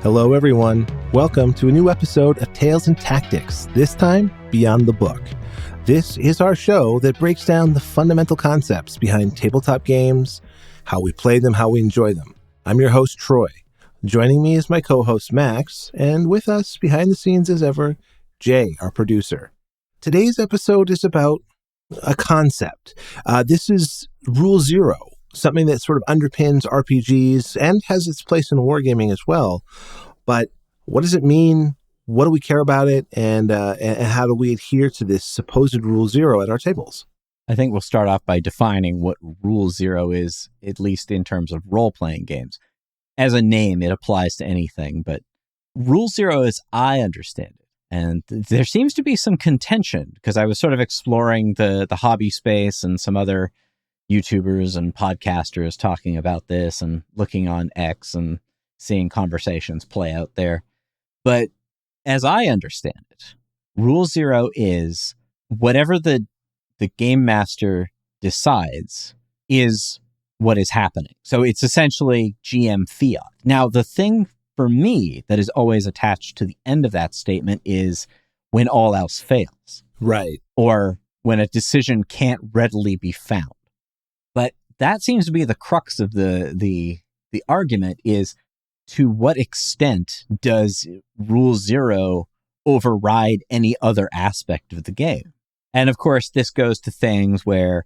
Hello, everyone. Welcome to a new episode of Tales and Tactics, this time beyond the book. This is our show that breaks down the fundamental concepts behind tabletop games, how we play them, how we enjoy them. I'm your host, Troy. Joining me is my co-host, Max, and with us behind the scenes as ever, Jay, our producer. Today's episode is about a concept. This is Rule Zero, something that sort of underpins RPGs and has its place in wargaming as well. But what does it mean? What do we care about it? And how do we adhere to this supposed Rule Zero at our tables? I think we'll start off by defining what Rule Zero is, at least in terms of role-playing games. As a name, it applies to anything, but Rule Zero, as I understand it, and there seems to be some contention, because I was sort of exploring the hobby space and some other YouTubers and podcasters talking about this and looking on X and seeing conversations play out there. But as I understand it, Rule Zero is whatever the game master decides is what is happening. So it's essentially GM fiat. Now, the thing for me that is always attached to the end of that statement is when all else fails. Right. Or when a decision can't readily be found. But that seems to be the crux of the argument is, to what extent does Rule Zero override any other aspect of the game? And of course, this goes to things where,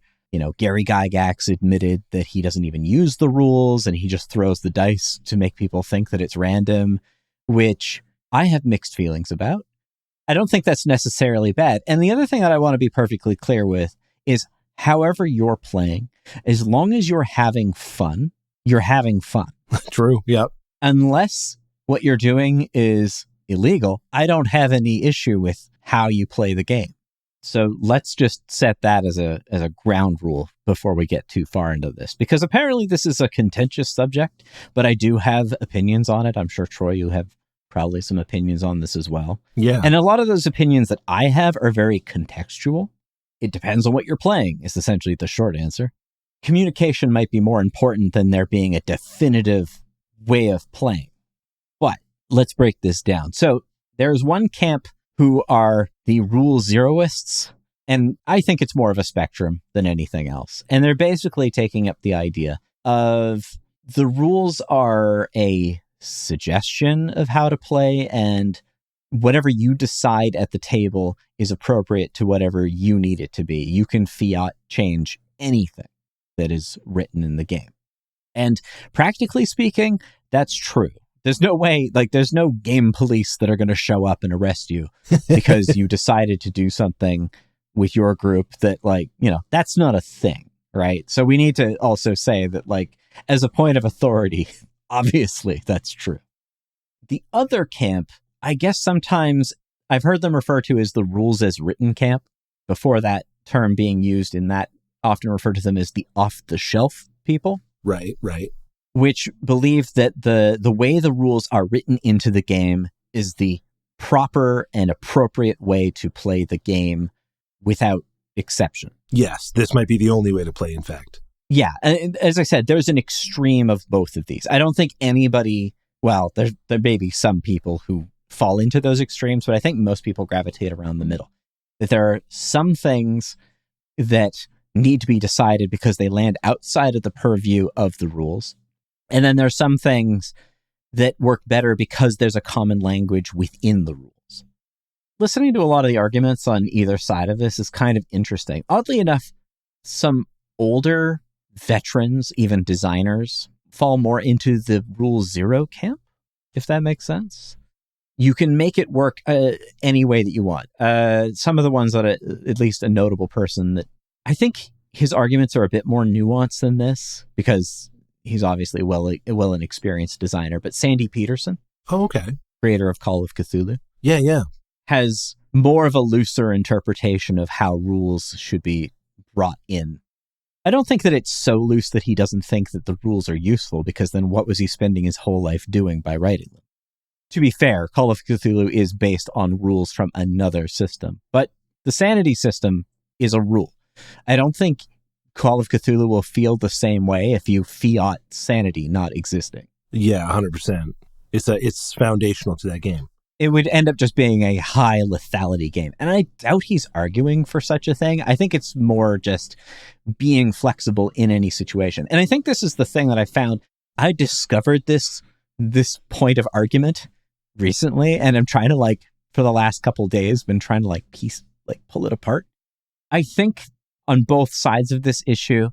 Gary Gygax admitted that he doesn't even use the rules and he just throws the dice to make people think that it's random, which I have mixed feelings about. I don't think that's necessarily bad. And the other thing that I want to be perfectly clear with is, however you're playing, as long as you're having fun, you're having fun. True. Yep. Unless what you're doing is illegal, I don't have any issue with how you play the game. So let's just set that as a ground rule before we get too far into this, because apparently this is a contentious subject, but I do have opinions on it. I'm sure, Troy, you have probably some opinions on this as well. Yeah. And a lot of those opinions that I have are very contextual. It depends on what you're playing, is essentially the short answer. Communication might be more important than there being a definitive way of playing. But let's break this down. So there's one camp who are the Rule Zeroists, and I think it's more of a spectrum than anything else. And they're basically taking up the idea of the rules are a suggestion of how to play, and whatever you decide at the table is appropriate to whatever you need it to be. You can fiat change anything that is written in the game. And practically speaking, that's true. There's no way, there's no game police that are going to show up and arrest you because you decided to do something with your group that, that's not a thing, right? So we need to also say that, as a point of authority, obviously that's true. The other camp, I guess sometimes I've heard them refer to as the rules as written camp, before that term being used in that, often referred to them as the off-the-shelf people. Right. Which believe that the way the rules are written into the game is the proper and appropriate way to play the game without exception. Yes, this might be the only way to play, in fact. Yeah, and as I said, there's an extreme of both of these. I don't think anybody, there may be some people who fall into those extremes, but I think most people gravitate around the middle. That there are some things that need to be decided because they land outside of the purview of the rules. And then there's some things that work better because there's a common language within the rules. Listening to a lot of the arguments on either side of this is kind of interesting. Oddly enough, some older veterans, even designers, fall more into the Rule Zero camp, if that makes sense. You can make it work any way that you want. Some of the ones that at least a notable person that I think his arguments are a bit more nuanced than this, because he's obviously an experienced designer, but Sandy Peterson. Oh, okay. Creator of Call of Cthulhu. Yeah. Has more of a looser interpretation of how rules should be brought in. I don't think that it's so loose that he doesn't think that the rules are useful, because then what was he spending his whole life doing by writing them? To be fair, Call of Cthulhu is based on rules from another system, but the sanity system is a rule. I don't think Call of Cthulhu will feel the same way if you fiat sanity not existing. Yeah, 100%. It's foundational to that game. It would end up just being a high lethality game. And I doubt he's arguing for such a thing. I think it's more just being flexible in any situation. And I think this is the thing that I found. I discovered this point of argument recently, and I'm trying to for the last couple of days, been trying to pull it apart. I think on both sides of this issue,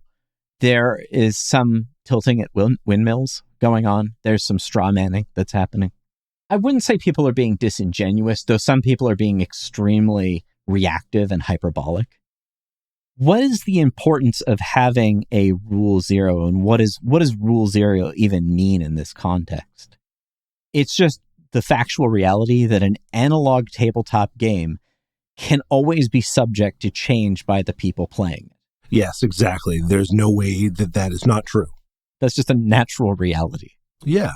there is some tilting at windmills going on. There's some straw manning that's happening. I wouldn't say people are being disingenuous, though some people are being extremely reactive and hyperbolic. What is the importance of having a rule zero, and what does rule zero even mean in this context? It's just the factual reality that an analog tabletop game can always be subject to change by the people playing it. Yes, exactly. There's no way that is not true. That's just a natural reality. Yeah.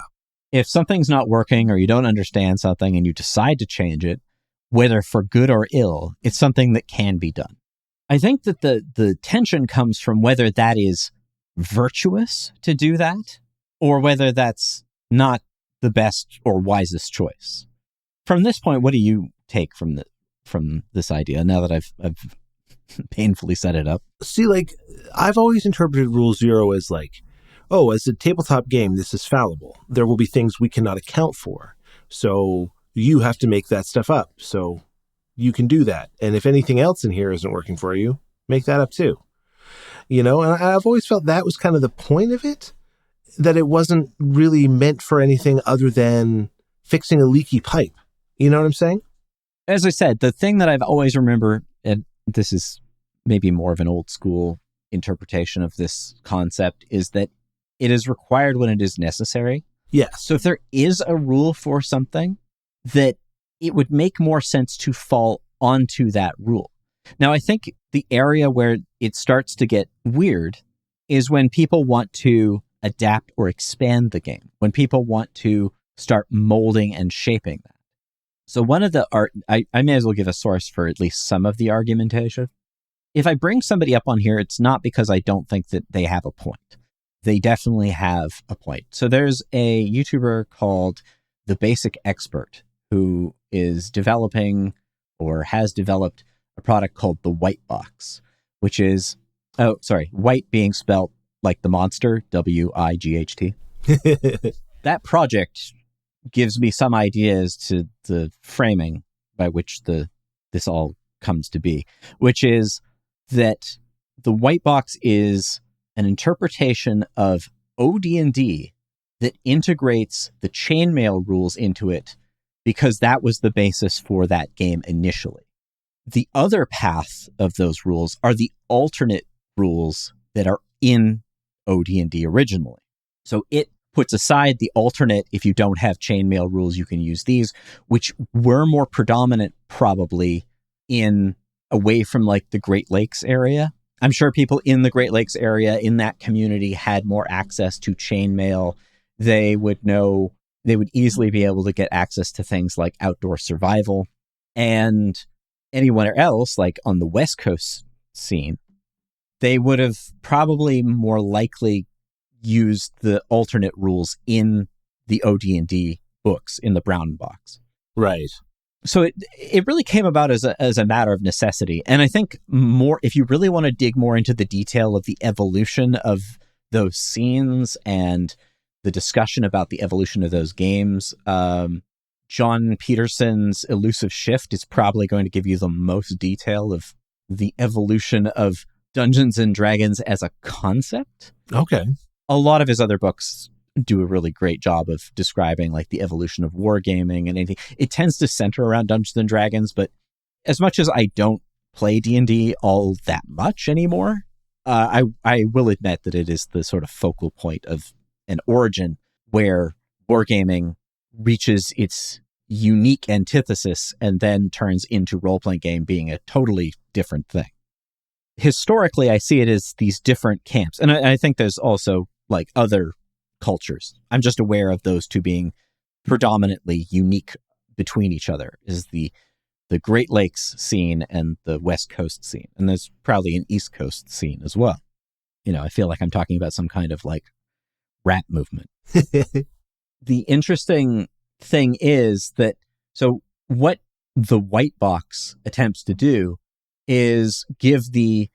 If something's not working or you don't understand something and you decide to change it, whether for good or ill, it's something that can be done. I think that the tension comes from whether that is virtuous to do that or whether that's not the best or wisest choice. From this point, what do you take from this idea now that I've painfully set it up? See, I've always interpreted rule zero as as a tabletop game, this is fallible. There will be things we cannot account for. So you have to make that stuff up. So you can do that. And if anything else in here isn't working for you, make that up too. And I've always felt that was kind of the point of it, that it wasn't really meant for anything other than fixing a leaky pipe. You know what I'm saying? As I said, the thing that I've always remembered, and this is maybe more of an old school interpretation of this concept, is that it is required when it is necessary. Yes. So if there is a rule for something, that it would make more sense to fall onto that rule. Now, I think the area where it starts to get weird is when people want to adapt or expand the game, when people want to start molding and shaping that. So one of the I may as well give a source for at least some of the argumentation. If I bring somebody up on here, it's not because I don't think that they have a point. They definitely have a point. So there's a YouTuber called The Basic Expert who is developing or has developed a product called the White Box, which is, white being spelt like the monster, W-I-G-H-T. That project gives me some ideas to the framing by which this all comes to be, which is that the White Box is an interpretation of OD&D that integrates the chainmail rules into it because that was the basis for that game initially. The other path of those rules are the alternate rules that are in OD&D originally. So it puts aside the alternate, if you don't have chainmail rules, you can use these, which were more predominant probably away from the Great Lakes area. I'm sure people in the Great Lakes area, in that community, had more access to chainmail. They would easily be able to get access to things like outdoor survival. And anywhere else, like on the West Coast scene, they would have probably more likely used the alternate rules in the OD&D books, in the Brown box. Right. So it really came about as a matter of necessity. And I think more, if you really want to dig more into the detail of the evolution of those scenes and the discussion about the evolution of those games, John Peterson's Elusive Shift is probably going to give you the most detail of the evolution of Dungeons and Dragons as a concept. Okay. A lot of his other books do a really great job of describing the evolution of wargaming and anything. It tends to center around Dungeons and Dragons, but as much as I don't play D&D all that much anymore, I will admit that it is the sort of focal point of an origin where wargaming reaches its unique antithesis and then turns into role-playing game being a totally different thing. Historically, I see it as these different camps. And I think there's also other cultures. I'm just aware of those two being predominantly unique between each other, is the Great Lakes scene and the West Coast scene. And there's probably an East Coast scene as well. I feel like I'm talking about some kind of rap movement. The interesting thing is that, so what the white box attempts to do is give the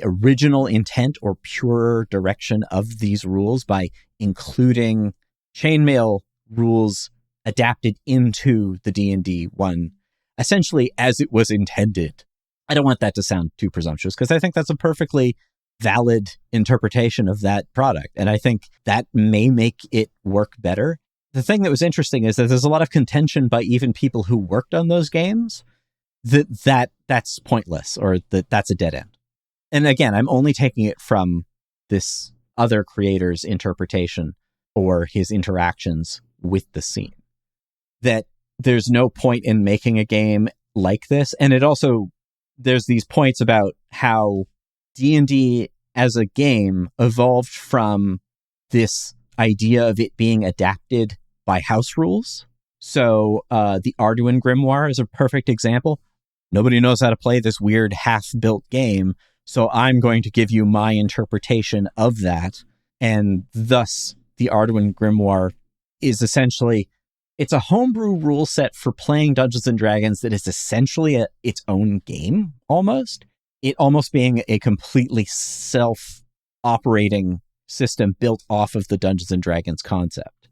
original intent or pure direction of these rules by including chainmail rules adapted into the D&D one, essentially as it was intended. I don't want that to sound too presumptuous, because I think that's a perfectly valid interpretation of that product. And I think that may make it work better. The thing that was interesting is that there's a lot of contention by even people who worked on those games that's pointless, or that's a dead end. And again, I'm only taking it from this other creator's interpretation or his interactions with the scene. That there's no point in making a game like this. And it also, there's these points about how D&D as a game evolved from this idea of it being adapted by house rules. So the Arduin Grimoire is a perfect example. Nobody knows how to play this weird half-built game, so I'm going to give you my interpretation of that. And thus, the Arduin Grimoire is essentially, it's a homebrew rule set for playing Dungeons & Dragons that is essentially its own game, almost. It almost being a completely self-operating system built off of the Dungeons & Dragons concept.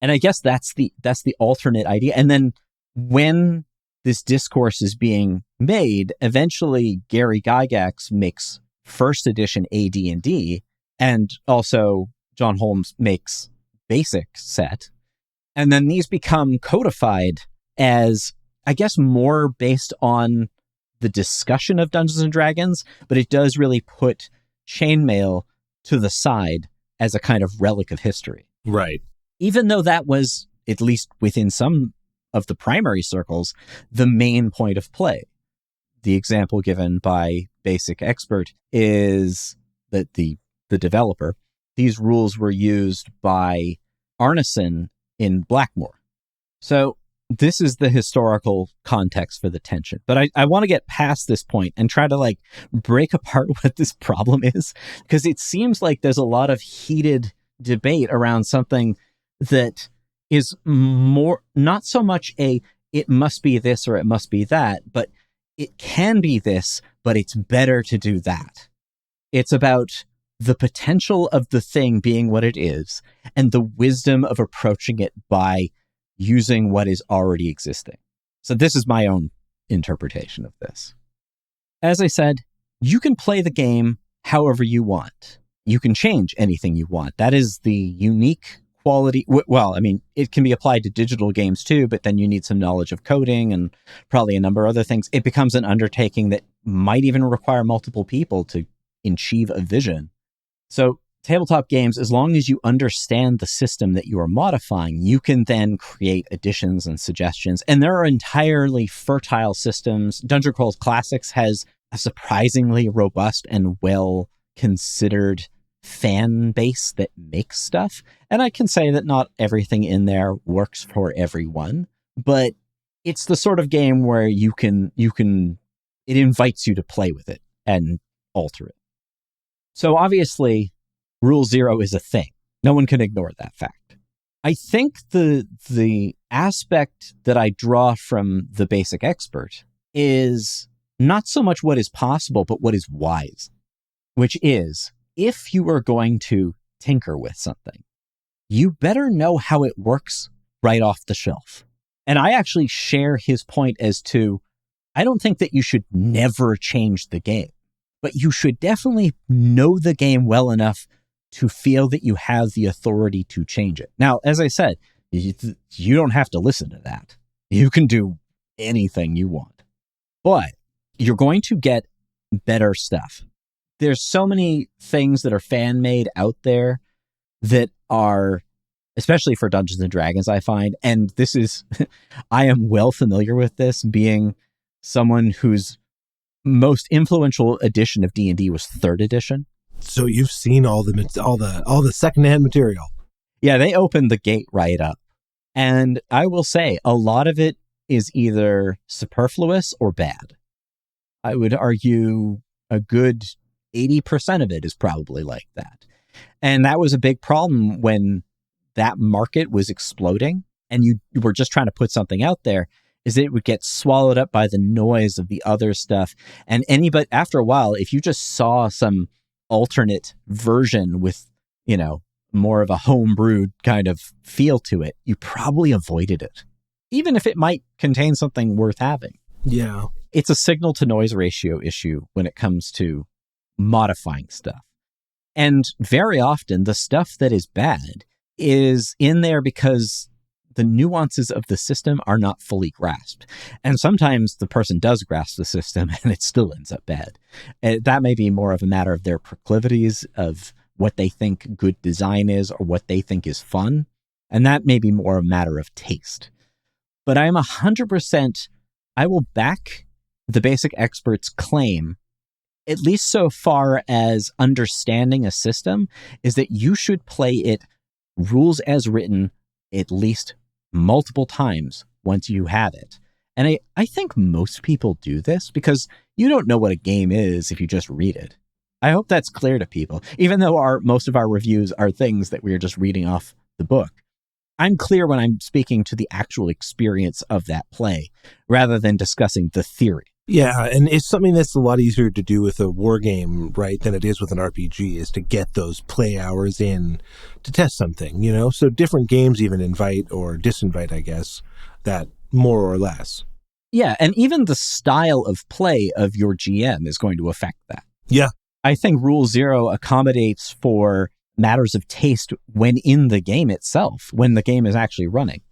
And I guess that's the alternate idea. And then when this discourse is being made, eventually Gary Gygax makes first edition AD&D, and also John Holmes makes basic set. And then these become codified as, I guess, more based on the discussion of Dungeons and Dragons, but it does really put chainmail to the side as a kind of relic of history. Right. Even though that was, at least within some of the primary circles, the main point of play. The example given by Basic Expert is that the developer, these rules were used by Arneson in Blackmore. So this is the historical context for the tension. But I want to get past this point and try to break apart what this problem is, because it seems like there's a lot of heated debate around something that is more, not so much it must be this or it must be that, but it can be this, but it's better to do that. It's about the potential of the thing being what it is and the wisdom of approaching it by using what is already existing. So this is my own interpretation of this. As I said, you can play the game however you want. You can change anything you want. That is the unique quality. Well, I mean, it can be applied to digital games too, but then you need some knowledge of coding and probably a number of other things. It becomes an undertaking that might even require multiple people to achieve a vision. So tabletop games, as long as you understand the system that you are modifying, you can then create additions and suggestions. And there are entirely fertile systems. Dungeon Crawls Classics has a surprisingly robust and well-considered fan base that makes stuff. And I can say that not everything in there works for everyone, but it's the sort of game where you can it invites you to play with it and alter it. So obviously, Rule 0 is a thing. No one can ignore that fact. I think the aspect that I draw from the Basic Expert is not so much what is possible, but what is wise, which is, if you are going to tinker with something, you better know how it works right off the shelf. And I actually share his point as to, I don't think that you should never change the game, but you should definitely know the game well enough to feel that you have the authority to change it. Now, as I said, you don't have to listen to that. You can do anything you want, but you're going to get better stuff. There's so many things that are fan-made out there that are, especially for Dungeons and Dragons, I find, and this is, I am well familiar with this, being someone whose most influential edition of D&D was 3rd edition. So you've seen all the secondhand material. Yeah, they opened the gate right up. And I will say, a lot of it is either superfluous or bad. I would argue a good 80% of it is probably like that. And that was a big problem when that market was exploding and you were just trying to put something out there, is that it would get swallowed up by the noise of the other stuff. And anybody, after a while, if you just saw some alternate version with, more of a homebrewed kind of feel to it, you probably avoided it, even if it might contain something worth having. Yeah. It's a signal to noise ratio issue when it comes to modifying stuff. And very often the stuff that is bad is in there because the nuances of the system are not fully grasped. And sometimes the person does grasp the system and it still ends up bad. That may be more of a matter of their proclivities, of what they think good design is or what they think is fun. And that may be more a matter of taste. But I am 100%, I will back the basic expert's claim, at least so far as understanding a system, is that you should play it rules as written at least multiple times once you have it. And I think most people do this because you don't know what a game is if you just read it. I hope that's clear to people, even though most of our reviews are things that we're just reading off the book. I'm clear when I'm speaking to the actual experience of that play rather than discussing the theory. Yeah, and it's something that's a lot easier to do with a war game, right, than it is with an RPG, is to get those play hours in to test something, So different games even invite or disinvite, I guess, that more or less. Yeah, and even the style of play of your GM is going to affect that. Yeah. I think Rule 0 accommodates for matters of taste when in the game itself, when the game is actually running,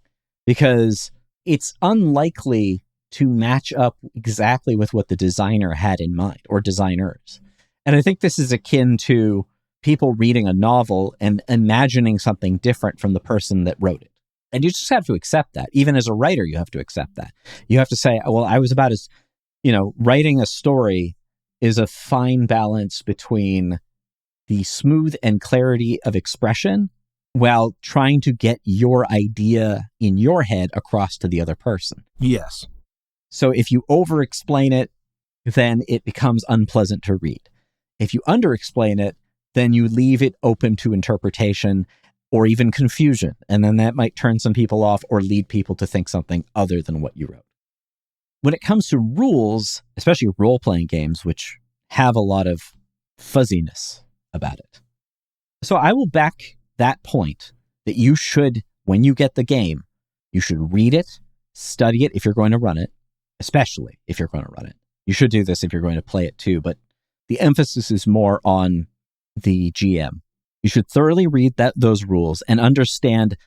because it's unlikely to match up exactly with what the designer had in mind, or designers. And I think this is akin to people reading a novel and imagining something different from the person that wrote it. And you just have to accept that. Even as a writer, you have to accept that. You have to say, well, I was about as, writing a story is a fine balance between the smooth and clarity of expression while trying to get your idea in your head across to the other person. Yes. So if you over-explain it, then it becomes unpleasant to read. If you under-explain it, then you leave it open to interpretation or even confusion. And then that might turn some people off or lead people to think something other than what you wrote. When it comes to rules, especially role-playing games, which have a lot of fuzziness about it. So I will back that point that you should, when you get the game, you should read it, study it if you're going to run it, especially if you're going to run it. You should do this if you're going to play it too, but the emphasis is more on the GM. You should thoroughly read those rules and understand,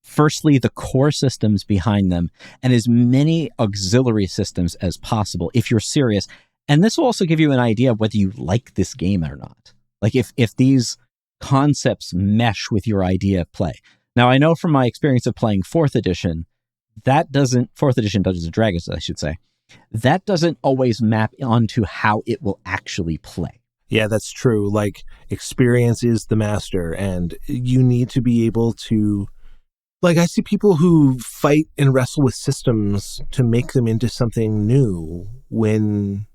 firstly, the core systems behind them and as many auxiliary systems as possible if you're serious. And this will also give you an idea of whether you like this game or not. Like if these concepts mesh with your idea of play. Now, I know from my experience of playing 4th edition, 4th edition Dungeons and Dragons, I should say, that doesn't always map onto how it will actually play. Yeah, that's true. Like, experience is the master, and you need to be able to, like, I see people who fight and wrestle with systems to make them into something new when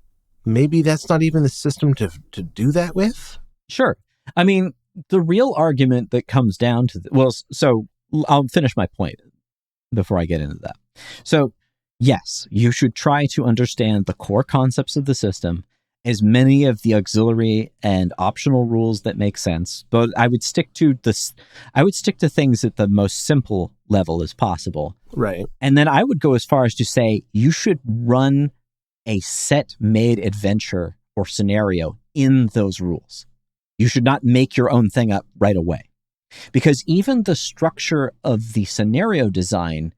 maybe that's not even the system to do that with. Sure. I mean, the real argument that comes down to, so I'll finish my point before I get into that. So, yes, you should try to understand the core concepts of the system, as many of the auxiliary and optional rules that make sense, but I would stick to things at the most simple level as possible. Right. And then I would go as far as to say you should run a set-made adventure or scenario in those rules. You should not make your own thing up right away. Because even the structure of the scenario design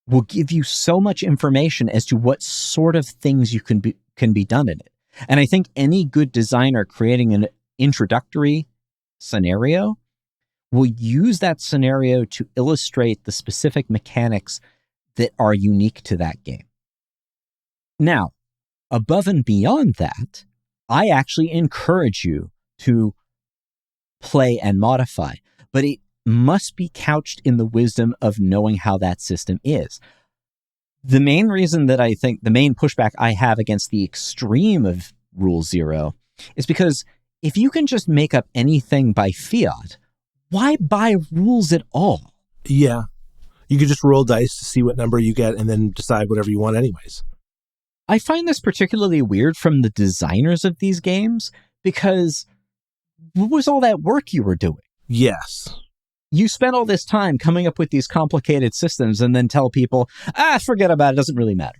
will give you so much information as to what sort of things you can be done in it. And I think any good designer creating an introductory scenario will use that scenario to illustrate the specific mechanics that are unique to that game. Now, above and beyond that, I actually encourage you to play and modify, but it must be couched in the wisdom of knowing how that system is. The main reason that I think the main pushback I have against the extreme of Rule 0 is because if you can just make up anything by fiat, why buy rules at all? Yeah. You could just roll dice to see what number you get and then decide whatever you want anyways. I find this particularly weird from the designers of these games, because what was all that work you were doing? Yes. You spent all this time coming up with these complicated systems and then tell people, forget about it, doesn't really matter.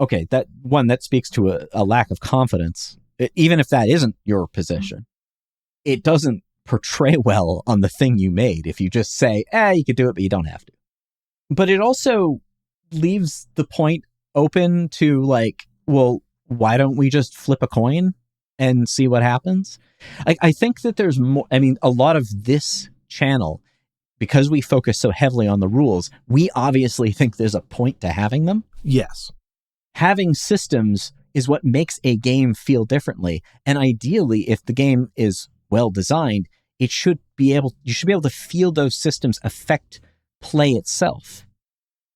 Okay, that speaks to a lack of confidence. Even if that isn't your position, it doesn't portray well on the thing you made if you just say, you could do it, but you don't have to. But it also leaves the point open to like, well, why don't we just flip a coin and see what happens? I think that there's more. I mean, a lot of this channel, because we focus so heavily on the rules, we obviously think there's a point to having them. Yes. Having systems is what makes a game feel differently. And ideally, if the game is well designed, you should be able to feel those systems affect play itself.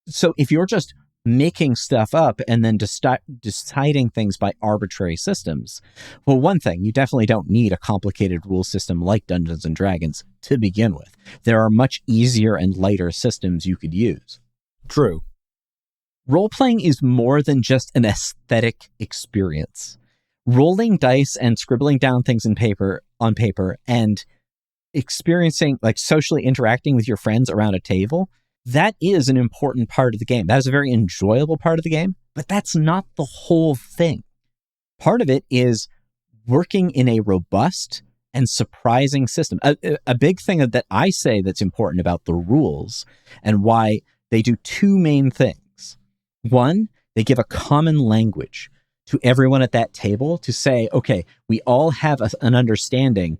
So if you're just making stuff up and then deciding things by arbitrary systems, well, one thing, you definitely don't need a complicated rule system like Dungeons and Dragons to begin with. There are much easier and lighter systems you could use. True. Role-playing is more than just an aesthetic experience. Rolling dice and scribbling down things on paper and experiencing, like socially interacting with your friends around a table, that is an important part of the game. That is a very enjoyable part of the game, but that's not the whole thing. Part of it is working in a robust and surprising system. A big thing that I say that's important about the rules and why they do two main things. One, they give a common language to everyone at that table to say, okay, we all have an understanding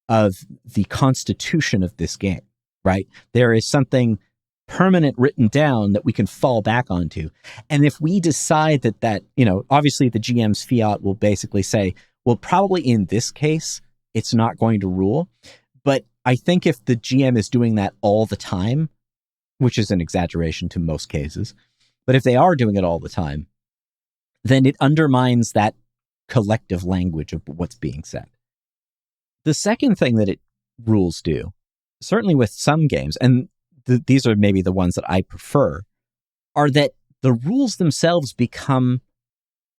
of the constitution of this game, right? There is something permanent written down that we can fall back onto. And if we decide that, obviously the GM's fiat will basically say, well, probably in this case, it's not going to rule. But I think if the GM is doing that all the time, which is an exaggeration to most cases, but if they are doing it all the time, then it undermines that collective language of what's being said. The second thing that rules do, certainly with some games, and these are maybe the ones that I prefer, are that the rules themselves become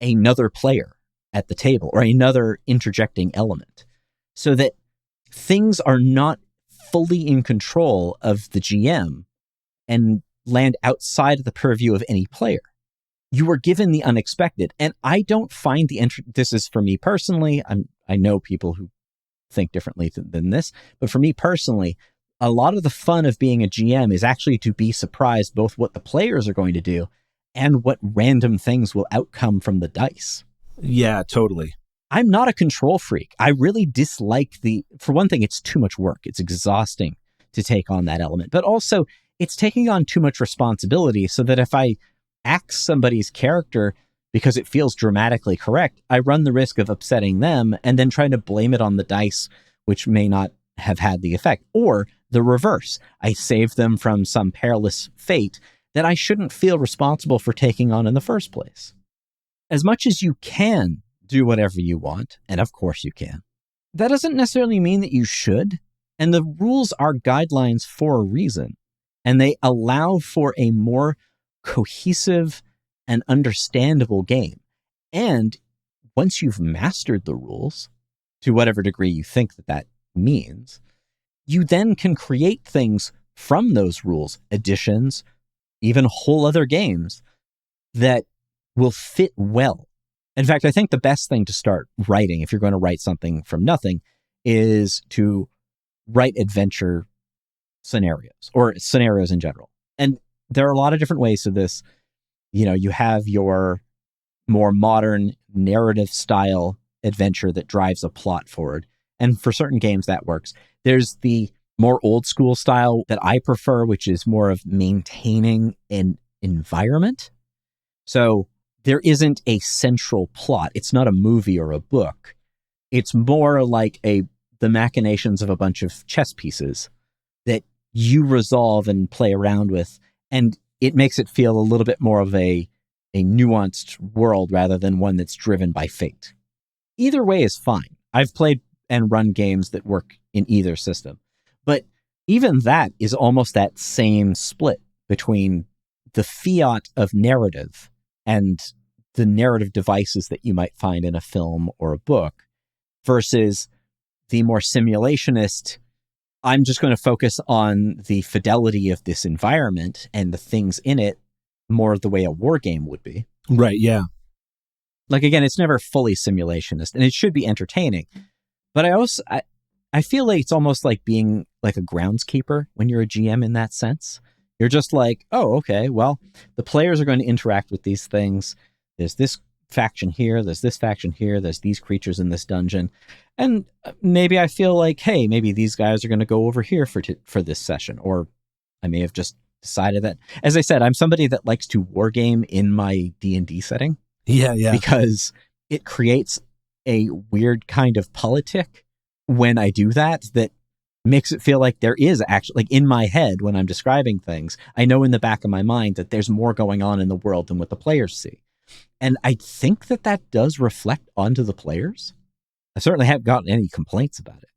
another player at the table or another interjecting element, so that things are not fully in control of the GM and land outside of the purview of any player. You are given the unexpected. And I don't find this is for me personally. I know people who think differently than this, but for me personally, a lot of the fun of being a GM is actually to be surprised both what the players are going to do and what random things will outcome from the dice. Yeah, totally. I'm not a control freak. I really dislike for one thing, it's too much work. It's exhausting to take on that element, but also it's taking on too much responsibility, so that if I axe somebody's character because it feels dramatically correct, I run the risk of upsetting them and then trying to blame it on the dice, which may not have had the effect. Or the reverse. I save them from some perilous fate that I shouldn't feel responsible for taking on in the first place. As much as you can do whatever you want, and of course you can, that doesn't necessarily mean that you should. And the rules are guidelines for a reason. And they allow for a more cohesive and understandable game. And once you've mastered the rules, to whatever degree you think that means, you then can create things from those rules, additions, even whole other games that will fit well. In fact, I think the best thing to start writing, if you're going to write something from nothing, is to write adventure scenarios or scenarios in general. And there are a lot of different ways to this. You have your more modern narrative style adventure that drives a plot forward. And for certain games that works. There's the more old school style that I prefer, which is more of maintaining an environment. So there isn't a central plot. It's not a movie or a book. It's more like the machinations of a bunch of chess pieces that you resolve and play around with. And it makes it feel a little bit more of a nuanced world rather than one that's driven by fate. Either way is fine. I've played and run games that work in either system. But even that is almost that same split between the fiat of narrative and the narrative devices that you might find in a film or a book versus the more simulationist, I'm just going to focus on the fidelity of this environment and the things in it more the way a war game would be. Right, yeah. Like, again, it's never fully simulationist, and it should be entertaining. But I feel like it's almost like being like a groundskeeper when you're a GM in that sense. You're just like, oh, okay, well, the players are going to interact with these things. There's this faction here, there's this faction here, there's these creatures in this dungeon. And maybe I feel like, hey, maybe these guys are going to go over here for this session. Or I may have just decided that, as I said, I'm somebody that likes to wargame in my D&D setting. Yeah, yeah. Because it creates a weird kind of politic when I do that makes it feel like there is actually, like in my head when I'm describing things, I know in the back of my mind that there's more going on in the world than what the players see. And I think that does reflect onto the players. I certainly haven't gotten any complaints about it.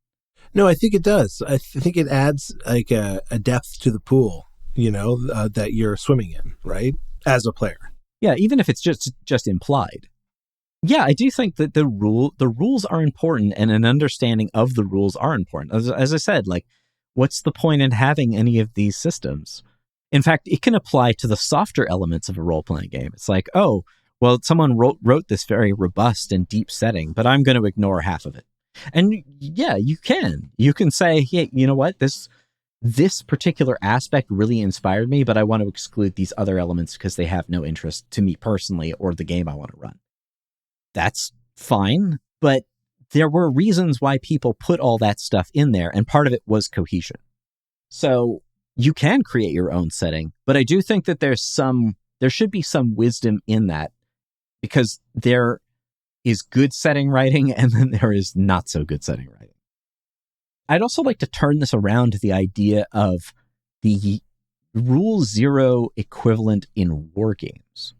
No, I think it does. I think it adds like a depth to the pool, that you're swimming in, right? As a player. Yeah, even if it's just implied. Yeah, I do think that the rules are important, and an understanding of the rules are important. As I said, like, what's the point in having any of these systems? In fact, it can apply to the softer elements of a role-playing game. It's like, oh, well, someone wrote this very robust and deep setting, but I'm going to ignore half of it. And yeah, you can. You can say, hey, you know what? This particular aspect really inspired me, but I want to exclude these other elements because they have no interest to me personally or the game I want to run. That's fine, but there were reasons why people put all that stuff in there, and part of it was cohesion. So you can create your own setting, but I do think that there should be some wisdom in that, because there is good setting writing and then there is not so good setting writing. I'd also like to turn this around to the idea of the Rule Zero equivalent in war games,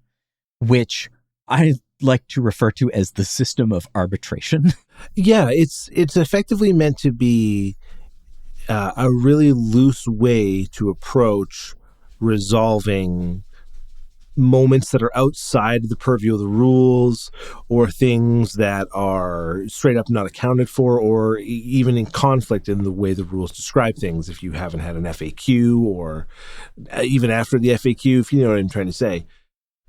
which I like to refer to as the system of arbitration. Yeah, it's effectively meant to be a really loose way to approach resolving moments that are outside the purview of the rules, or things that are straight up not accounted for, or even in conflict in the way the rules describe things if you haven't had an FAQ, or even after the FAQ, if you know what I'm trying to say.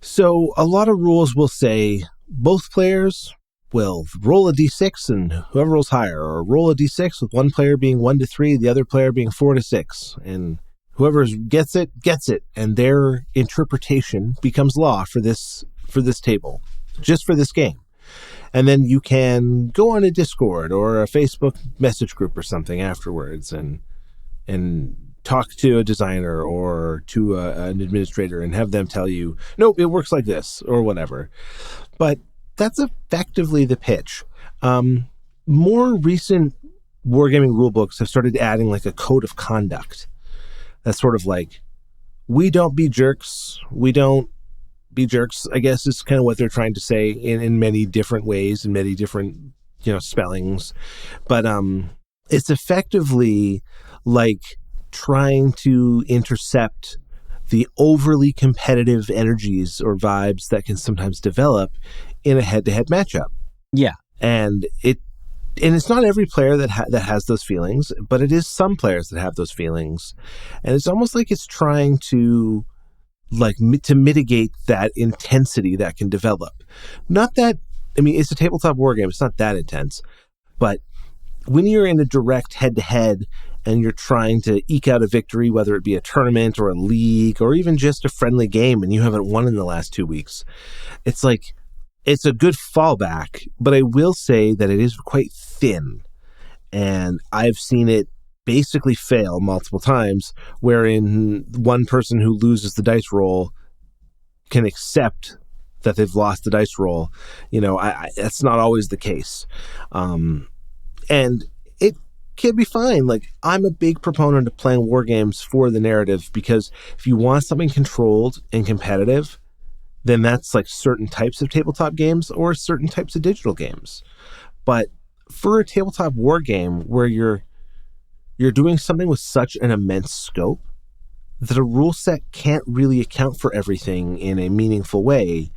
So a lot of rules will say both players will roll a d6 and whoever rolls higher, or roll a d6 with one player being 1 to 3, the other player being 4 to 6, and whoever gets it, and their interpretation becomes law for this table, just for this game. And then you can go on a Discord or a Facebook message group or something afterwards and talk to a designer or to an administrator and have them tell you, nope, it works like this or whatever. But that's effectively the pitch. More recent wargaming rulebooks have started adding like a code of conduct. That's sort of like, we don't be jerks. We don't be jerks, I guess is kind of what they're trying to say in many different ways and many different, spellings. But it's effectively like trying to intercept the overly competitive energies or vibes that can sometimes develop in a head-to-head matchup. Yeah. And it's not every player that has those feelings, but it is some players that have those feelings. And it's almost like it's trying to mitigate that intensity that can develop. Not that, it's a tabletop war game. It's not that intense. But when you're in a direct head-to-head and you're trying to eke out a victory, whether it be a tournament or a league or even just a friendly game, and you haven't won in the last 2 weeks, it's like, it's a good fallback, but I will say that it is quite thin. And I've seen it basically fail multiple times, wherein one person who loses the dice roll can accept that they've lost the dice roll. That's not always the case. And it can be fine. Like, I'm a big proponent of playing war games for the narrative, because if you want something controlled and competitive, then that's like certain types of tabletop games or certain types of digital games. But for a tabletop war game where you're you're doing something with such an immense scope that a rule set can't really account for everything in a meaningful way.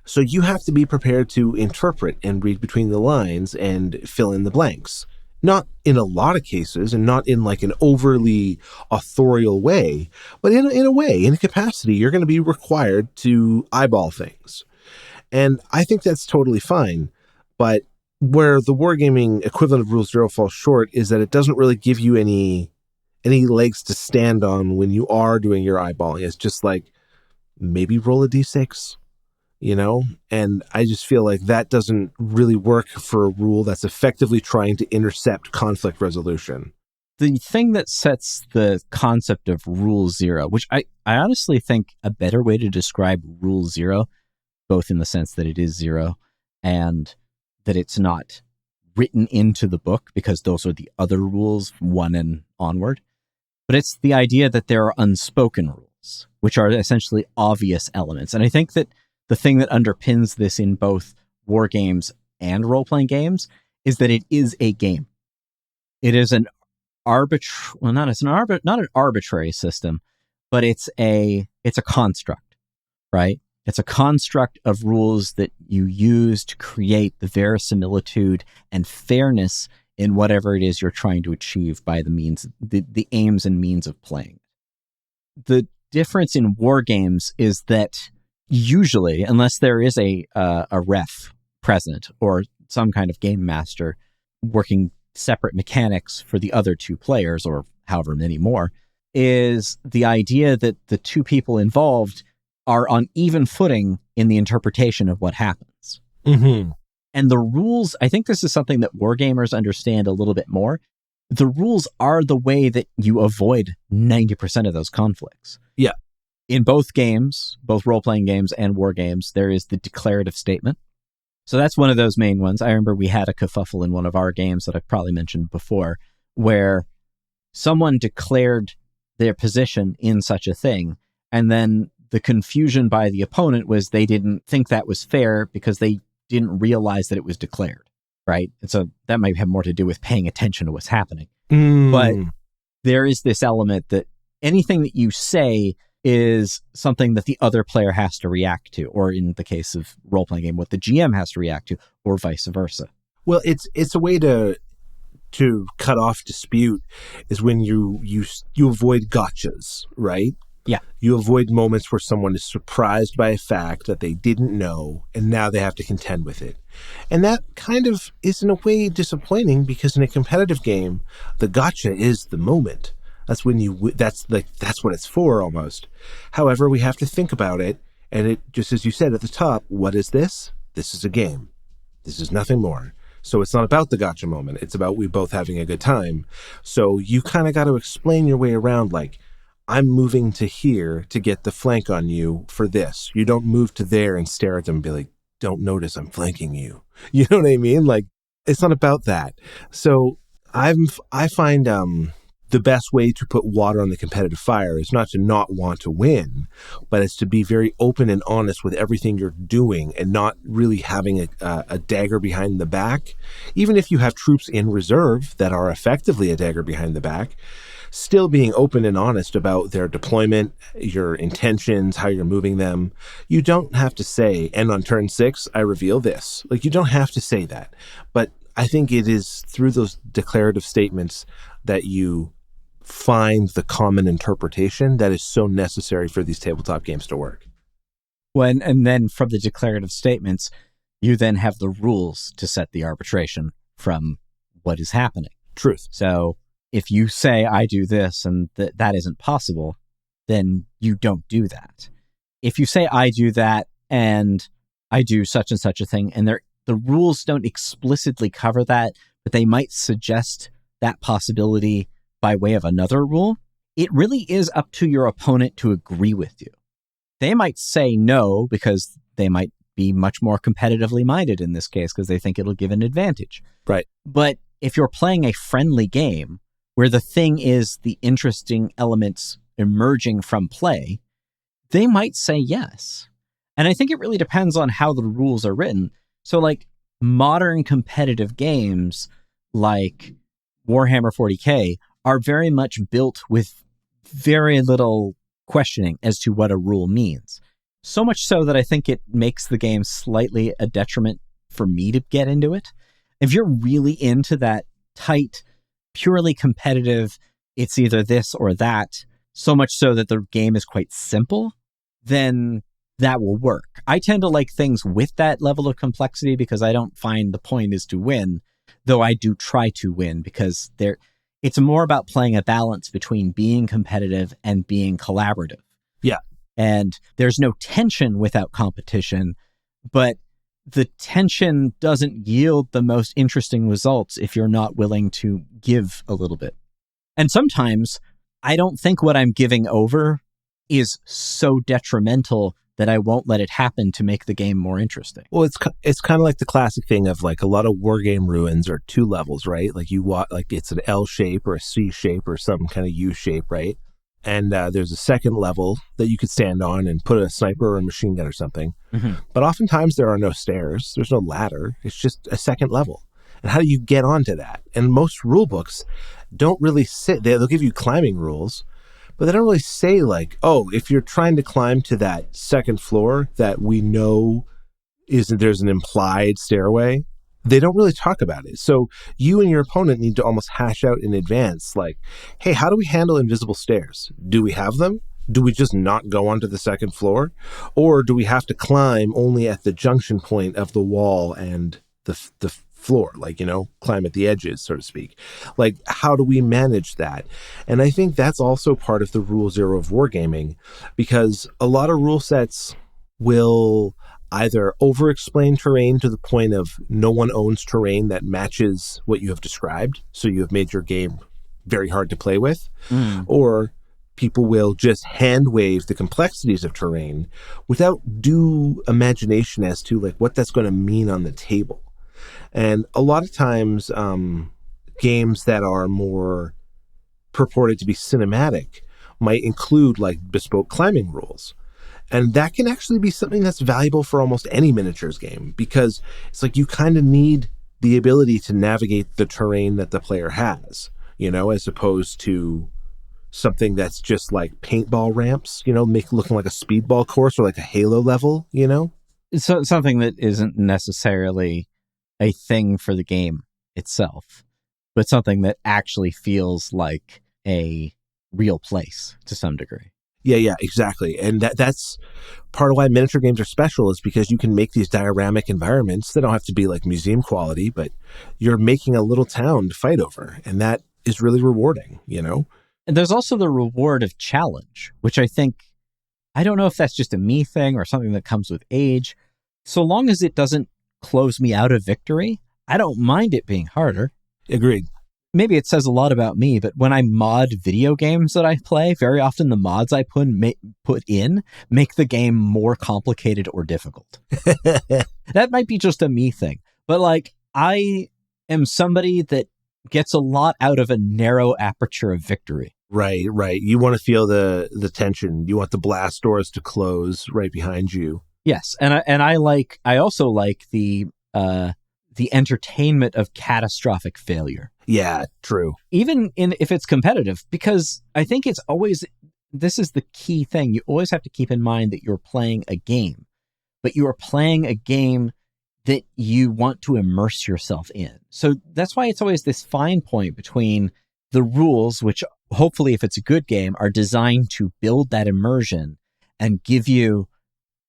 So you have to be prepared to interpret and read between the lines and fill in the blanks. Not in a lot of cases, and not in like an overly authorial way, but in a way, in a capacity, you're going to be required to eyeball things. And I think that's totally fine. But where the wargaming equivalent of Rule Zero falls short is that it doesn't really give you any legs to stand on when you are doing your eyeballing. It's just like, maybe roll a d6, you know? And I just feel like that doesn't really work for a rule that's effectively trying to intercept conflict resolution. The thing that sets the concept of Rule Zero, which I honestly think a better way to describe Rule Zero, both in the sense that it is zero and that it's not written into the book, because those are the other rules, 1 and onward. But it's the idea that there are unspoken rules, which are essentially obvious elements. And I think that the thing that underpins this in both war games and role-playing games is that it is a game. It is an not an arbitrary system, but it's a construct, right? It's a construct of rules that you use to create the verisimilitude and fairness in whatever it is you're trying to achieve by the means, the aims and means of playing. The difference in war games is that usually, unless there is a ref present or some kind of game master working separate mechanics for the other two players, or however many more, is the idea that the two people involved are on even footing in the interpretation of what happens. Mm-hmm. And the rules, I think this is something that wargamers understand a little bit more. The rules are the way that you avoid 90% of those conflicts. Yeah. In both games, both role-playing games and war games, there is the declarative statement. So that's one of those main ones. I remember we had a kerfuffle in one of our games that I've probably mentioned before, where someone declared their position in such a thing, and then the confusion by the opponent was they didn't think that was fair because they didn't realize that it was declared, right? And so that might have more to do with paying attention to what's happening. But there is this element that anything that you say is something that the other player has to react to, or in the case of role-playing game, what the GM has to react to, or vice versa. Well, it's a way to cut off dispute is when you avoid gotchas, right? Yeah. You avoid moments where someone is surprised by a fact that they didn't know, and now they have to contend with it. And that kind of is in a way disappointing, because in a competitive game, the gotcha is the moment. That's when that's what it's for almost. However, we have to think about it. And it, just as you said at the top, what is this? This is a game. This is nothing more. So it's not about the gotcha moment. It's about we both having a good time. So you kind of got to explain your way around, like, I'm moving to here to get the flank on you for this. You don't move to there and stare at them and be like, don't notice I'm flanking you. You know what I mean? Like, it's not about that. So I find the best way to put water on the competitive fire is not to not want to win, but it's to be very open and honest with everything you're doing and not really having a dagger behind the back. Even if you have troops in reserve that are effectively a dagger behind the back, still being open and honest about their deployment, your intentions, how you're moving them. You don't have to say, and on turn 6, I reveal this. Like, you don't have to say that. But I think it is through those declarative statements that you find the common interpretation that is so necessary for these tabletop games to work. And then from the declarative statements, you then have the rules to set the arbitration from what is happening. Truth. So if you say, I do this and that isn't possible, then you don't do that. If you say, I do that and I do such and such a thing, and the rules don't explicitly cover that, but they might suggest that possibility by way of another rule, it really is up to your opponent to agree with you. They might say no because they might be much more competitively minded in this case because they think it'll give an advantage. Right. But if you're playing a friendly game where the thing is the interesting elements emerging from play, they might say yes. And I think it really depends on how the rules are written. So like modern competitive games like Warhammer 40K are very much built with very little questioning as to what a rule means. So much so that I think it makes the game slightly a detriment for me to get into it. If you're really into that tight, purely competitive, it's either this or that, so much so that the game is quite simple, then that will work. I tend to like things with that level of complexity because I don't find the point is to win, though I do try to win because it's more about playing a balance between being competitive and being collaborative. Yeah. And there's no tension without competition, but the tension doesn't yield the most interesting results if you're not willing to give a little bit. And sometimes I don't think what I'm giving over is so detrimental that I won't let it happen to make the game more interesting. Well, it's kind of like the classic thing of like a lot of war game ruins are 2 levels, right? Like like it's an L shape or a C shape or some kind of U shape, right? And there's a second level that you could stand on and put a sniper or a machine gun or something. Mm-hmm. But oftentimes there are no stairs. There's no ladder. It's just a second level. And how do you get onto that? And most rule books don't really they'll give you climbing rules, but they don't really say like, oh, if you're trying to climb to that second floor that we know there's an implied stairway, they don't really talk about it. So you and your opponent need to almost hash out in advance, like, hey, how do we handle invisible stairs? Do we have them? Do we just not go onto the second floor? Or do we have to climb only at the junction point of the wall and the floor, like, climb at the edges, so to speak? Like, how do we manage that? And I think that's also part of the rule zero of wargaming, because a lot of rule sets will either over-explain terrain to the point of no one owns terrain that matches what you have described, so you have made your game very hard to play with, or people will just hand-wave the complexities of terrain without due imagination as to like what that's going to mean on the table. And a lot of times, games that are more purported to be cinematic might include like bespoke climbing rules. And that can actually be something that's valuable for almost any miniatures game, because it's like you kind of need the ability to navigate the terrain that the player has, as opposed to something that's just like paintball ramps, looking like a speedball course or like a Halo level, So something that isn't necessarily a thing for the game itself, but something that actually feels like a real place to some degree. Yeah, exactly. And that's part of why miniature games are special, is because you can make these dioramic environments. They don't have to be like museum quality, but you're making a little town to fight over. And that is really rewarding, And there's also the reward of challenge, which I don't know if that's just a me thing or something that comes with age. So long as it doesn't close me out of victory, I don't mind it being harder. Agreed. Maybe it says a lot about me, but when I mod video games that I play, very often the mods I put in make the game more complicated or difficult. That might be just a me thing, but like I am somebody that gets a lot out of a narrow aperture of victory. Right. You want to feel the tension. You want the blast doors to close right behind you. Yes, and I also like the entertainment of catastrophic failure. Yeah, true. Even if it's competitive, because I think this is the key thing. You always have to keep in mind that you're playing a game, but you are playing a game that you want to immerse yourself in. So that's why it's always this fine point between the rules, which hopefully, if it's a good game, are designed to build that immersion and give you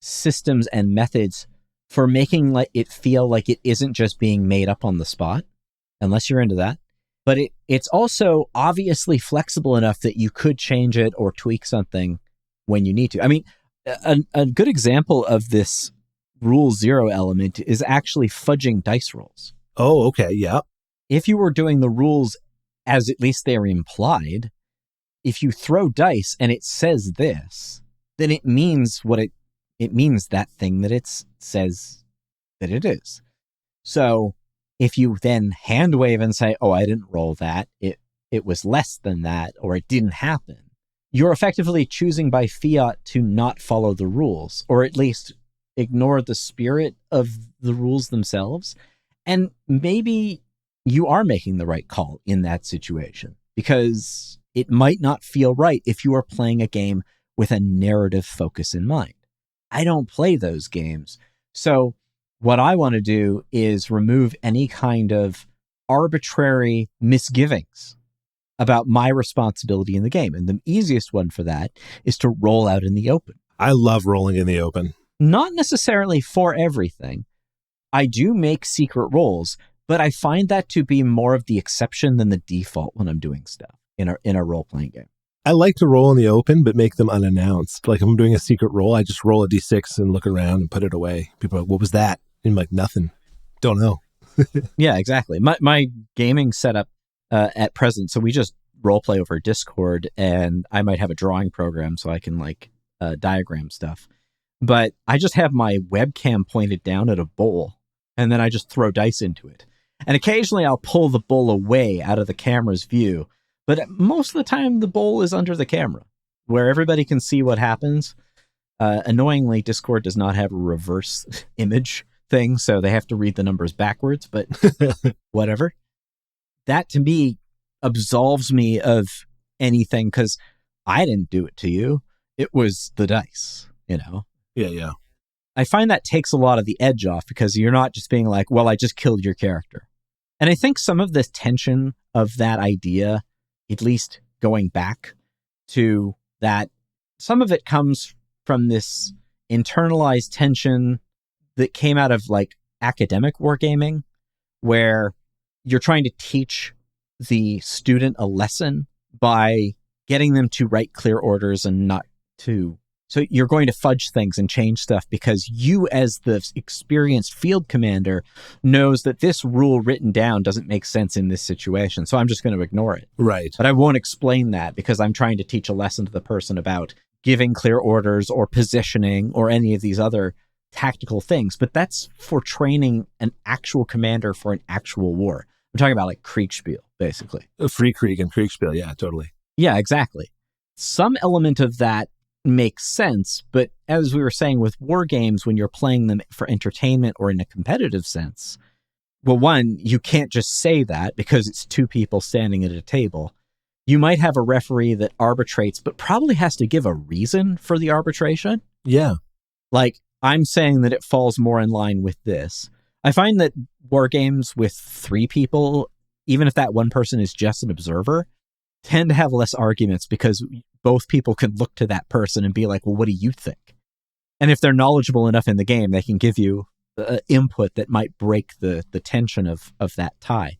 systems and methods for making it feel like it isn't just being made up on the spot, unless you're into that. But it's also obviously flexible enough that you could change it or tweak something when you need to. I mean, a good example of this rule zero element is actually fudging dice rolls. Oh, okay. Yeah. If you were doing the rules as at least they're implied, if you throw dice and it says this, then it means what it means, that thing that it says that it is. So if you then hand wave and say, oh, I didn't roll that, it was less than that, or it didn't happen, you're effectively choosing by fiat to not follow the rules, or at least ignore the spirit of the rules themselves. And maybe you are making the right call in that situation, because it might not feel right if you are playing a game with a narrative focus in mind. I don't play those games. So what I want to do is remove any kind of arbitrary misgivings about my responsibility in the game. And the easiest one for that is to roll out in the open. I love rolling in the open. Not necessarily for everything. I do make secret rolls, but I find that to be more of the exception than the default when I'm doing stuff in a role-playing game. I like to roll in the open, but make them unannounced. Like if I'm doing a secret roll, I just roll a d6 and look around and put it away. People are like, what was that? And I'm like, nothing. Don't know. Yeah, exactly. My gaming setup at present, so we just role play over Discord, and I might have a drawing program so I can diagram stuff. But I just have my webcam pointed down at a bowl, and then I just throw dice into it. And occasionally I'll pull the bowl away out of the camera's view, but most of the time the bowl is under the camera, where everybody can see what happens. Annoyingly, Discord does not have a reverse image thing, so they have to read the numbers backwards, but whatever. That to me absolves me of anything, because I didn't do it to you. It was the dice, Yeah. I find that takes a lot of the edge off, because you're not just being like, well, I just killed your character. And I think some of the tension of that idea, at least going back to that, some of it comes from this internalized tension that came out of academic wargaming, where you're trying to teach the student a lesson by getting them to write clear orders and not to. So you're going to fudge things and change stuff because you, as the experienced field commander, knows that this rule written down doesn't make sense in this situation. So I'm just going to ignore it. Right. But I won't explain that because I'm trying to teach a lesson to the person about giving clear orders or positioning or any of these other tactical things. But that's for training an actual commander for an actual war. I'm talking about Kriegspiel, basically. Free Krieg and Kriegspiel. Yeah, totally. Yeah, exactly. Some element of that makes sense, but as we were saying with war games, when you're playing them for entertainment or in a competitive sense, well, one, you can't just say that because it's two people standing at a table. You might have a referee that arbitrates, but probably has to give a reason for the arbitration. Yeah. I'm saying that it falls more in line with this. I find that war games with three people, even if that one person is just an observer, tend to have less arguments because both people can look to that person and be like, well, what do you think? And if they're knowledgeable enough in the game, they can give you input that might break the tension of that tie.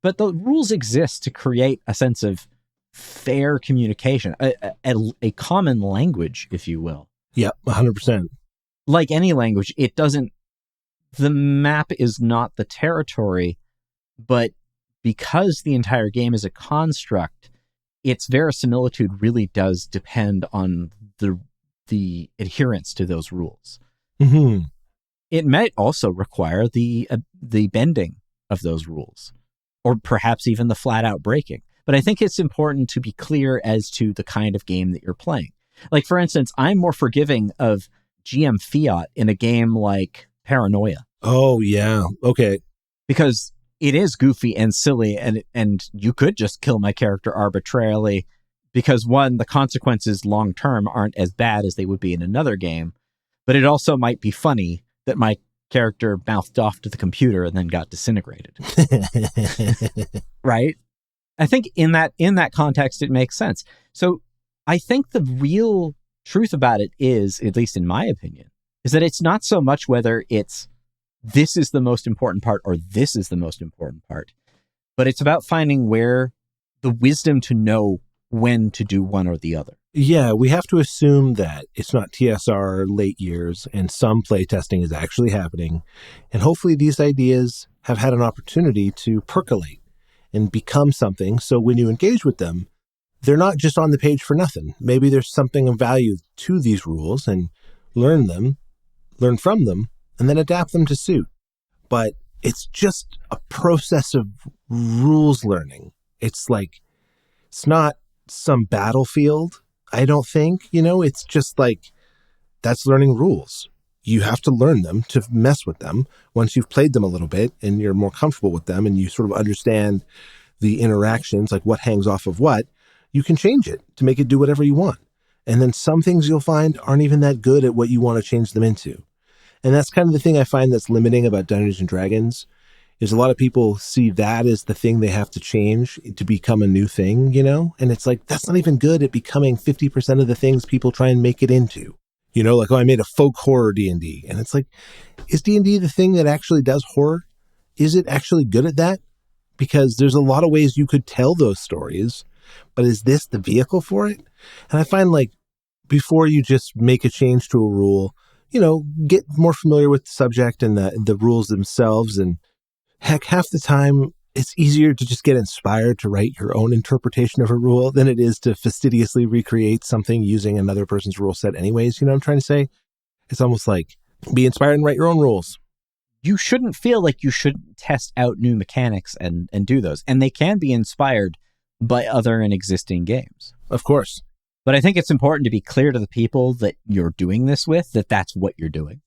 But the rules exist to create a sense of fair communication, a common language, if you will. Yeah, 100%. Like any language, the map is not the territory, but because the entire game is a construct, its verisimilitude really does depend on the adherence to those rules. Mm-hmm. It might also require the bending of those rules, or perhaps even the flat out breaking. But I think it's important to be clear as to the kind of game that you're playing. For instance, I'm more forgiving of GM fiat in a game like Paranoia. Oh, yeah. Okay. Because it is goofy and silly, and you could just kill my character arbitrarily because, one, the consequences long-term aren't as bad as they would be in another game, but it also might be funny that my character mouthed off to the computer and then got disintegrated. Right? I think in that context, it makes sense. So I think the real truth about it is, at least in my opinion, is that it's not so much whether it's this is the most important part or this is the most important part, but it's about finding where the wisdom to know when to do one or the other. Yeah, we have to assume that it's not TSR late years and some playtesting is actually happening. And hopefully these ideas have had an opportunity to percolate and become something. So when you engage with them, they're not just on the page for nothing. Maybe there's something of value to these rules and learn from them, and then adapt them to suit. But it's just a process of rules learning. It's not some battlefield, I don't think. It's just that's learning rules. You have to learn them to mess with them. Once you've played them a little bit and you're more comfortable with them and you sort of understand the interactions, like what hangs off of what, you can change it to make it do whatever you want. And then some things you'll find aren't even that good at what you want to change them into. And that's kind of the thing I find that's limiting about Dungeons and Dragons, is a lot of people see that as the thing they have to change to become a new thing, you know? And it's like, that's not even good at becoming 50% of the things people try and make it into. You know, like, oh, I made a folk horror D&D. And it's like, is D&D the thing that actually does horror? Is it actually good at that? Because there's a lot of ways you could tell those stories, but is this the vehicle for it? And I find, like, before you just make a change to a rule, you know, get more familiar with the subject and the rules themselves. And heck, half the time it's easier to just get inspired to write your own interpretation of a rule than it is to fastidiously recreate something using another person's rule set anyways. You know what I'm trying to say? It's almost like be inspired and write your own rules. You shouldn't feel like you shouldn't test out new mechanics and do those. And they can be inspired by other and existing games. Of course. But I think it's important to be clear to the people that you're doing this with, that that's what you're doing.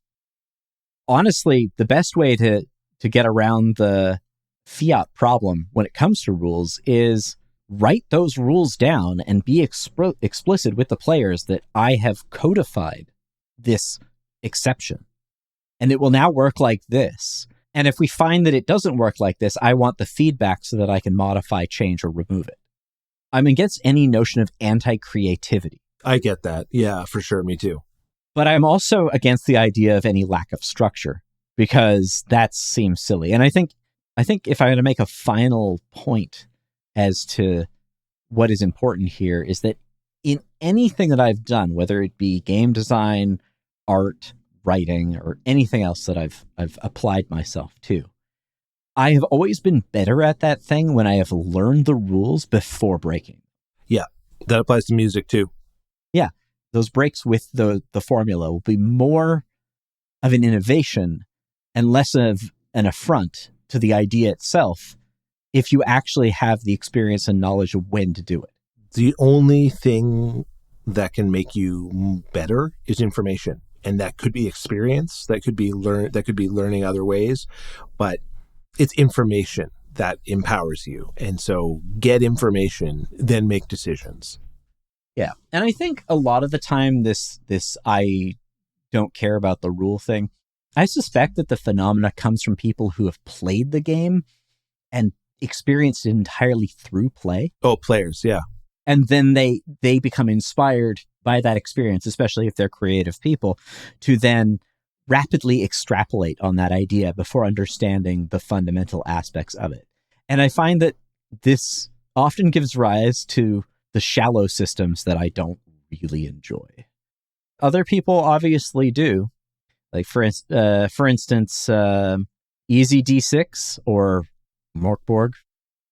Honestly, the best way to get around the fiat problem when it comes to rules is write those rules down and be explicit with the players that I have codified this exception. And it will now work like this. And if we find that it doesn't work like this, I want the feedback so that I can modify, change, or remove it. I'm against any notion of anti-creativity. I get that. Yeah, for sure. Me too. But I'm also against the idea of any lack of structure, because that seems silly. And I think if I were to make a final point as to what is important here, is that in anything that I've done, whether it be game design, art, writing, or anything else that I've applied myself to, I have always been better at that thing when I have learned the rules before breaking. Yeah, that applies to music too. Yeah, those breaks with the formula will be more of an innovation and less of an affront to the idea itself if you actually have the experience and knowledge of when to do it. The only thing that can make you better is information. And that could be experience, that could be learning other ways, but it's information that empowers you. And so get information, then make decisions. Yeah. And I think a lot of the time this I don't care about the rule thing, I suspect that the phenomena comes from people who have played the game and experienced it entirely through play. Oh, players, yeah. And then they become inspired by that experience, especially if they're creative people, to then rapidly extrapolate on that idea before understanding the fundamental aspects of it. And I find that this often gives rise to the shallow systems that I don't really enjoy. Other people obviously do. Like, for instance, Easy D6 or Morkborg.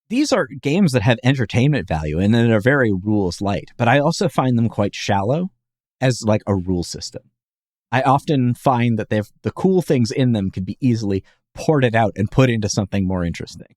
These are games that have entertainment value and that are very rules light, but I also find them quite shallow as like a rule system. I often find that the cool things in them could be easily ported out and put into something more interesting.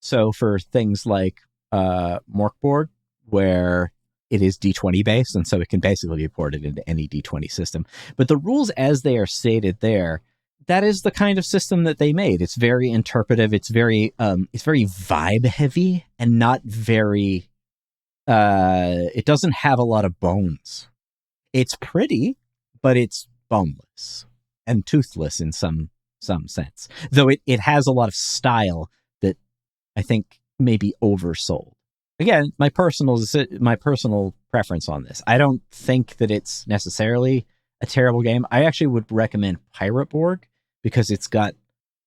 So for things like Morkborg, where it is D20 based, and so it can basically be ported into any D20 system. But the rules as they are stated there, that is the kind of system that they made. It's very interpretive. It's very vibe heavy and not very, it doesn't have a lot of bones. It's pretty, but it's boneless and toothless in some sense. Though it has a lot of style that I think may be oversold. Again, my personal preference on this. I don't think that it's necessarily a terrible game. I actually would recommend Pirate Borg because it's got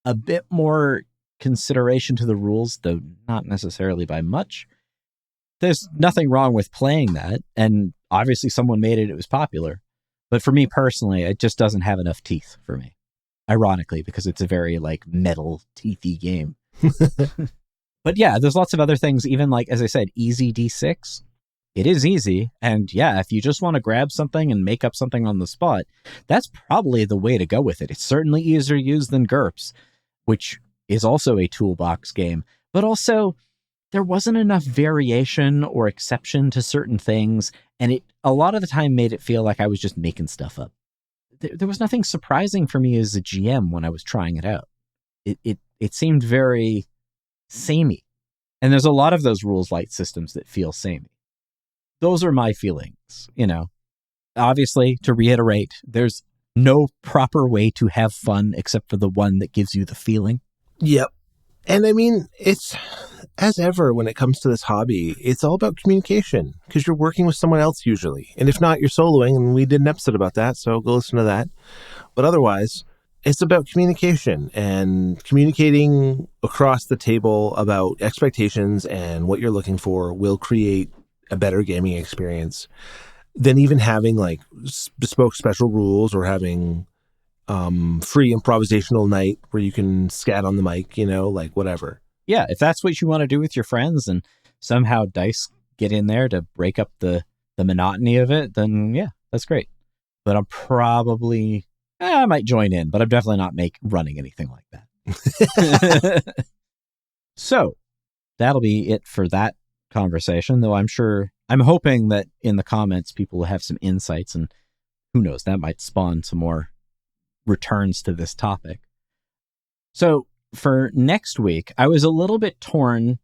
a bit more consideration to the rules, though not necessarily by much. There's nothing wrong with playing that, and obviously someone made it, it was popular. But for me personally, it just doesn't have enough teeth for me. Ironically, because it's a very like metal, teethy game. But yeah, there's lots of other things, even like, as I said, Easy D6. It is easy. And yeah, if you just want to grab something and make up something on the spot, that's probably the way to go with it. It's certainly easier used than GURPS, which is also a toolbox game. But also, there wasn't enough variation or exception to certain things. And it a lot of the time made it feel like I was just making stuff up. There was nothing surprising for me as a GM when I was trying it out. It seemed very samey. And there's a lot of those rules light systems that feel samey. Those are my feelings, Obviously, to reiterate, there's no proper way to have fun except for the one that gives you the feeling. Yep. And I mean, it's, as ever, when it comes to this hobby, it's all about communication because you're working with someone else usually. And if not, you're soloing, and we did an episode about that, so go listen to that. But otherwise, it's about communication and communicating across the table about expectations and what you're looking for will create a better gaming experience than even having like bespoke special rules or having free improvisational night where you can scat on the mic, like whatever. Yeah, if that's what you want to do with your friends and somehow dice get in there to break up the monotony of it, then yeah, that's great. But I'm probably, I might join in, but I'm definitely not running anything like that. So that'll be it for that conversation, though I'm hoping that in the comments people will have some insights, and who knows, that might spawn some more returns to this topic. So for next week, I was a little bit torn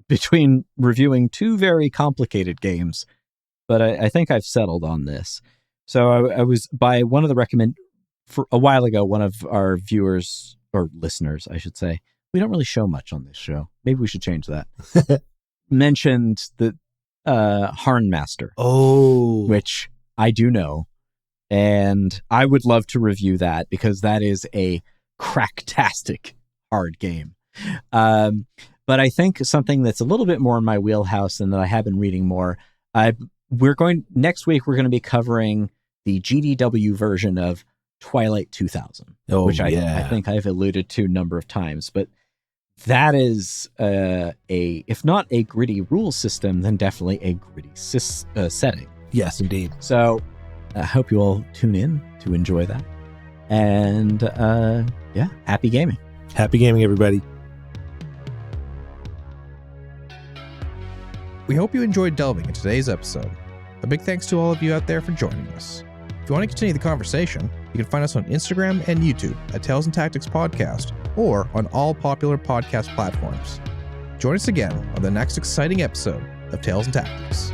between reviewing two very complicated games, but I think I've settled on this. So I was, by one of the for a while ago, one of our viewers, or listeners, I should say, we don't really show much on this show. Maybe we should change that. Mentioned the Harnmaster. Oh. Which I do know. And I would love to review that because that is a cracktastic hard game. But I think something that's a little bit more in my wheelhouse and that I have been reading more. Next week, we're going to be covering the GDW version of Twilight 2000, which I think I've alluded to a number of times. But that is if not a gritty rule system, then definitely a gritty setting. Yes, indeed. So I hope you all tune in to enjoy that. And happy gaming. Happy gaming, everybody. We hope you enjoyed delving into today's episode. A big thanks to all of you out there for joining us. If you want to continue the conversation, you can find us on Instagram and YouTube at Tales and Tactics Podcast, or on all popular podcast platforms. Join us again on the next exciting episode of Tales and Tactics.